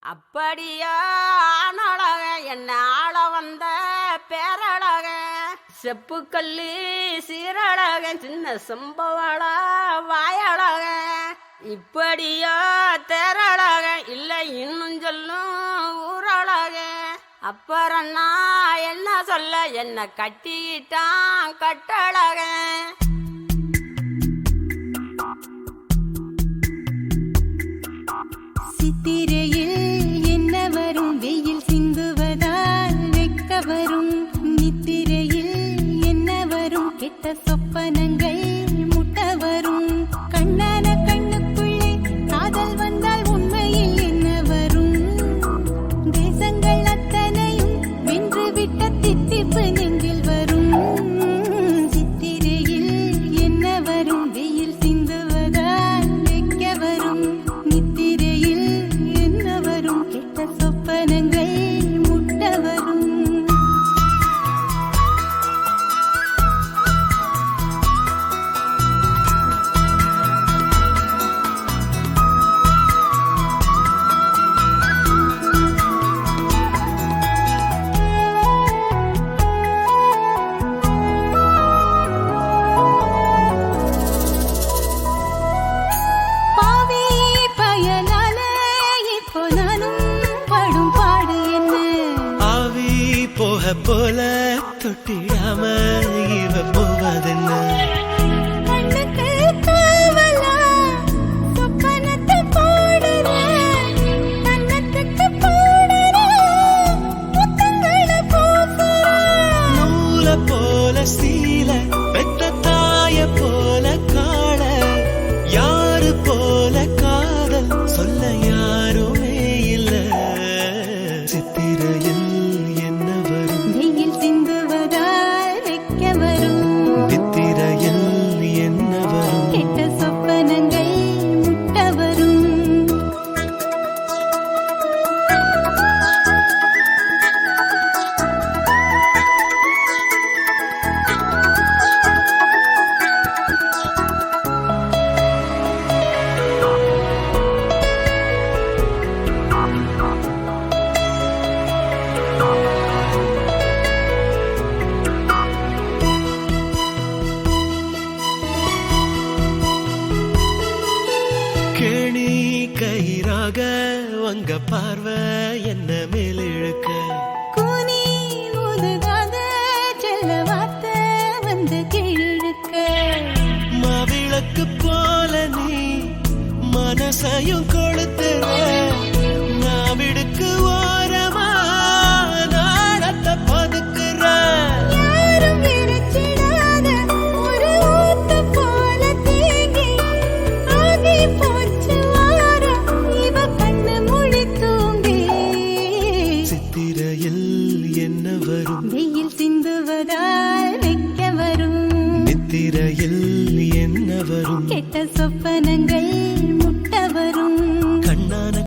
அப்படியா ஆணழக என்ன ஆள வந்த பேரழக செப்புக்கல்லி சீரழக சின்ன சம்பவள வாயழக இப்படியா தேரழக இல்லை இன்னும் சொல்லும் ஊரழக அப்புறம் நான் என்ன சொல்ல என்ன கட்டிக்கிட்டான் கட்டழக சித்திரையில் என்ன வரும் வெயில் சிந்துவதால் வெக்க வரும் நித்திரையில் என்ன வரும் கெட்ட சொப்பனங்கள் முட்ட வரும் கண்ணான கண்ணுக்குள்ளே காதல் வந்தால் உண்மையில் என்ன வரும் தேசங்கள் அத்தனையும் வென்றுவிட்ட தித்திப்பு நெஞ்சில் வரும் சித்திரையில் என்ன வரும் வெயில் சிந்துவதால் வெக்க வரும் நித்திரையில் என்ன வரும் கெட்ட சொப்பனங்கள் முட்ட வரும் பாவி பயனால இப்போ நானும் படும் பாடு என்ன ஆவி போக போல தொட்டிடாம இவ போவதென்ன கண்ணுக்கு காவலா சொப்பனத்தை போடுற கண்ணத்துக்கு போடுற முத்தங்களை போக்குற நூல போல சீல பெத்த தாய போல காள யாரு போல காதல் சொல்ல யாருமே இல்ல சித்திரையில் என்ன வரும் வெயில் சிந்துவதால் வெக்க வரும் நித்திரையில் என்ன வரும் கெட்ட சொப்பனங்கள் முட்ட வரும் கேணி கயிறாக உங்க பார்வை என்ன மேல் இழுக்க கூனி ஊதுகாத செல்ல வார்த்தை வந்து கீழிழுக்க மாவிளக்கு போல நீ மனசையும் கொளுத்துற நாவிடுக்கு ஓரமா நாடத்தை பதுக்குற யாரும் விரிச்சிடாத ஒரு ஊத்து போல தேங்கி ஆகி போச்சு வாரம் இவ கண்ணு மொழி தூங்கி சித்திரையில் என்ன வரும் வெயில் சிந்துவதால் வெக்க வரும் நித்திரை